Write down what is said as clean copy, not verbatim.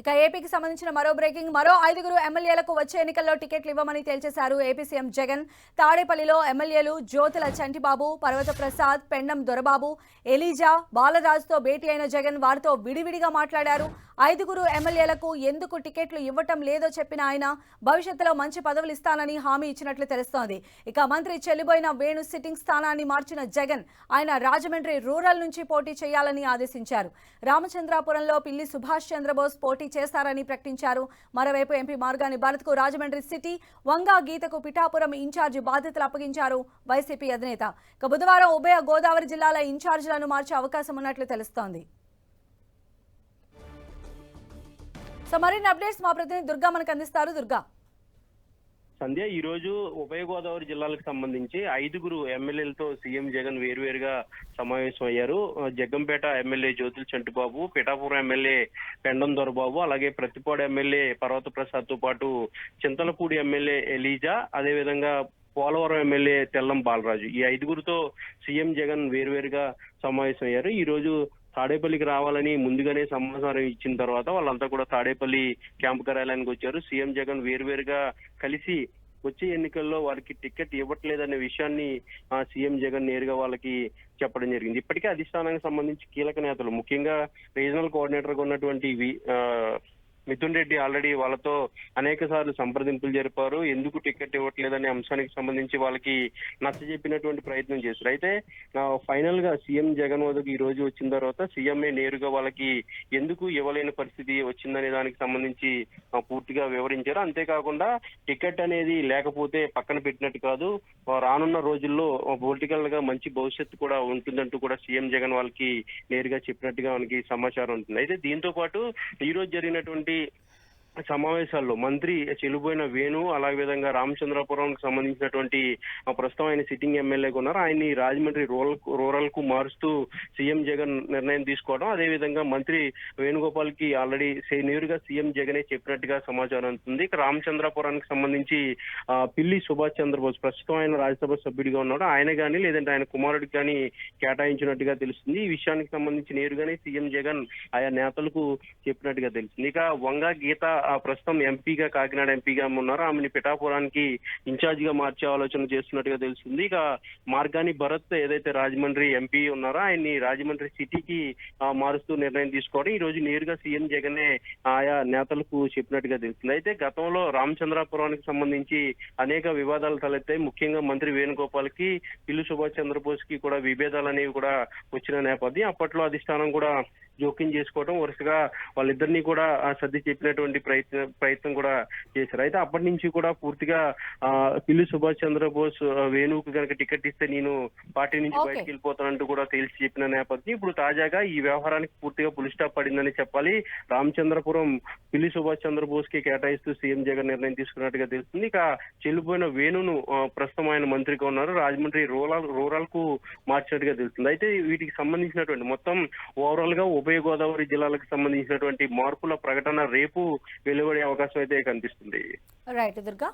ఇక ఏపీకి సంబంధించిన మరో బ్రేకింగ్. మరో 5 ఎమ్మెల్యేలకు వచ్చే ఎన్నికల్లో టికెట్లు ఇవ్వమని తేల్చేశారు ఏపీ సీఎం జగన్. తాడేపల్లిలో ఎమ్మెల్యేలు జ్యోతుల చంటిబాబు, పర్వత ప్రసాద్, పెండం దొరబాబు, ఎలీజా, బాలరాజుతో భేటీ అయిన జగన్ వారితో విడివిడిగా మాట్లాడారు. 5 ఎమ్మెల్యేలకు ఎందుకు టికెట్లు ఇవ్వటం లేదో చెప్పిన ఆయన భవిష్యత్తులో మంచి పదవులు ఇస్తానని హామీ ఇచ్చినట్లు తెలుస్తోంది. ఇక మంత్రి చెల్లిబోయిన వేణు సిట్టింగ్ స్థానాన్ని మార్చిన జగన్ ఆయన రాజమండ్రి రూరల్ నుంచి పోటీ చేయాలని ఆదేశించారు. రామచంద్రాపురంలో పిల్లి సుభాష్ చంద్రబోస్ పోటీ చేస్తారని ప్రకటించారు. మరోవైపు ఎంపీ మార్గాని భరత్కు రాజమండ్రి సిటీ, వంగా గీతకు పిఠాపురం ఇన్ఛార్జి బాధ్యతలు అప్పగించారు వైసీపీ అధినేత. ఇక బుధవారం ఉభయ గోదావరి జిల్లాల ఇన్ఛార్జీలను మార్చే అవకాశం ఉన్నట్లు తెలుస్తోంది. సో మరిన్ని అప్డేట్స్ మా ప్రతినిధి దుర్గా మనకు అందిస్తారు. దుర్గా. సంధ్య, ఈ రోజు ఉభయ గోదావరి జిల్లాలకు సంబంధించి 5 ఎమ్మెల్యేలతో సీఎం జగన్ వేరువేరుగా సమావేశం అయ్యారు. జగ్గంపేట ఎమ్మెల్యే జ్యోతుల చంటిబాబు, పిఠాపురం ఎమ్మెల్యే పెండం దొరబాబు, అలాగే ప్రతిపాడు ఎమ్మెల్యే పర్వత ప్రసాద్ తో పాటు చింతలపూడి ఎమ్మెల్యే ఎలీజా, అదేవిధంగా పోలవరం ఎమ్మెల్యే తెల్లం బాలరాజు, ఈ 5తో సీఎం జగన్ వేరువేరుగా సమావేశం అయ్యారు. ఈ రోజు తాడేపల్లికి రావాలని ముందుగానే సమాచారం ఇచ్చిన తర్వాత వాళ్ళంతా కూడా తాడేపల్లి క్యాంపు కార్యాలయానికి వచ్చారు. సీఎం జగన్ వేరువేరుగా కలిసి వచ్చే ఎన్నికల్లో వారికి టికెట్ ఇవ్వట్లేదనే విషయాన్ని సీఎం జగన్ నేరుగా వాళ్ళకి చెప్పడం జరిగింది. ఇప్పటికే అధిష్టానానికి సంబంధించి కీలక నేతలు, ముఖ్యంగా రీజనల్ కోఆర్డినేటర్ గా ఉన్నటువంటి మిథున్ రెడ్డి ఆల్రెడీ వాళ్ళతో అనేక సార్లు సంప్రదింపులు జరిపారు. ఎందుకు టికెట్ ఇవ్వట్లేదనే అంశానికి సంబంధించి వాళ్ళకి నచ్చజెప్పినటువంటి ప్రయత్నం చేశారు. అయితే ఫైనల్ గా సీఎం జగన్ వద్దకు ఈ రోజు వచ్చిన తర్వాత సీఎంఏ నేరుగా వాళ్ళకి ఎందుకు ఇవ్వలేని పరిస్థితి వచ్చిందనే దానికి సంబంధించి పూర్తిగా వివరించారు. అంతేకాకుండా టికెట్ అనేది లేకపోతే పక్కన పెట్టినట్టు కాదు, రానున్న రోజుల్లో పొలిటికల్ గా మంచి భవిష్యత్తు కూడా ఉంటుందంటూ కూడా సీఎం జగన్ వాళ్ళకి నేరుగా చెప్పినట్టుగా మనకి సమాచారం ఉంటుంది. అయితే దీంతో పాటు ఈ రోజు జరిగినటువంటి సమావేశాల్లో మంత్రి చెల్లిపోయిన వేణు, అలాగే విధంగా రామచంద్రపురంకి సంబంధించినటువంటి ప్రస్తుతం ఆయన సిట్టింగ్ ఎమ్మెల్యేగా ఉన్నారు, ఆయన్ని రాజమండ్రి రూరల్ కు మారుస్తూ సీఎం జగన్ నిర్ణయం తీసుకోవడం, అదే విధంగా మంత్రి వేణుగోపాల్ కి ఆల్రెడీ నేరుగా సీఎం జగనే చెప్పినట్టుగా సమాచారం ఉంటుంది. ఇక రామచంద్రపురానికి సంబంధించి పిల్లి సుభాష్ చంద్రబోస్ ప్రస్తుతం ఆయన రాజ్యసభ సభ్యుడిగా ఉన్నాడు, ఆయన కానీ లేదంటే ఆయన కుమారుడికి కానీ కేటాయించినట్టుగా తెలుస్తుంది. ఈ విషయానికి సంబంధించి నేరుగానే సీఎం జగన్ ఆయా నేతలకు చెప్పినట్టుగా తెలుస్తుంది. ఇక వంగా గీత ప్రస్తుతం ఎంపీగా, కాకినాడ ఎంపీగా ఉన్నారు, ఆమెని పిఠాపురానికి ఇన్ఛార్జ్ గా మార్చే ఆలోచన చేస్తున్నట్టుగా తెలుస్తుంది. ఇక మార్గాని భరత్ ఏదైతే రాజమండ్రి ఎంపీ ఉన్నారో ఆయన్ని రాజమండ్రి సిటీకి మారుస్తూ నిర్ణయం తీసుకోవడం ఈ రోజు నేరుగా సీఎం జగనే ఆయా నేతలకు చెప్పినట్టుగా తెలుస్తుంది. అయితే గతంలో రామచంద్రాపురానికి సంబంధించి అనేక వివాదాలు తలెత్తాయి. ముఖ్యంగా మంత్రి వేణుగోపాల్ కి, పిల్లి సుభాష్ చంద్రబోస్ కి కూడా విభేదాలు అనేవి కూడా వచ్చిన నేపథ్యం. అప్పట్లో అధిష్టానం కూడా జోక్యం చేసుకోవడం, వరుసగా వాళ్ళిద్దరినీ కూడా సర్ది చెప్పినటువంటి ప్రయత్నం కూడా చేశారు. అయితే అప్పటి నుంచి కూడా పూర్తిగా పిల్లి సుభాష్ చంద్రబోస్ వేణువుకు కనుక టికెట్ ఇస్తే నేను పార్టీ నుంచి బయటకు వెళ్ళిపోతానంటూ కూడా తేల్చి చెప్పిన నేపథ్యం. ఇప్పుడు తాజాగా ఈ వ్యవహారానికి పూర్తిగా పులి స్టాప్ పడిందని చెప్పాలి. రామచంద్రపురం పిల్లి సుభాష్ చంద్రబోస్ కి కేటాయిస్తూ సీఎం జగన్ నిర్ణయం తీసుకున్నట్టుగా తెలుస్తుంది. ఇక చెల్లిపోయిన వేణును ప్రస్తుతం ఆయన మంత్రిగా ఉన్నారు, రాజమండ్రి రూరల్ కు మార్చినట్టుగా తెలుస్తుంది. అయితే వీటికి సంబంధించినటువంటి మొత్తం ఓవరాల్ గా ఉభయ గోదావరి జిల్లాలకు సంబంధించినటువంటి మార్పుల ప్రకటన రేపు వెలువడే అవకాశం అయితే కనిపిస్తుంది. రైట్ దుర్గా.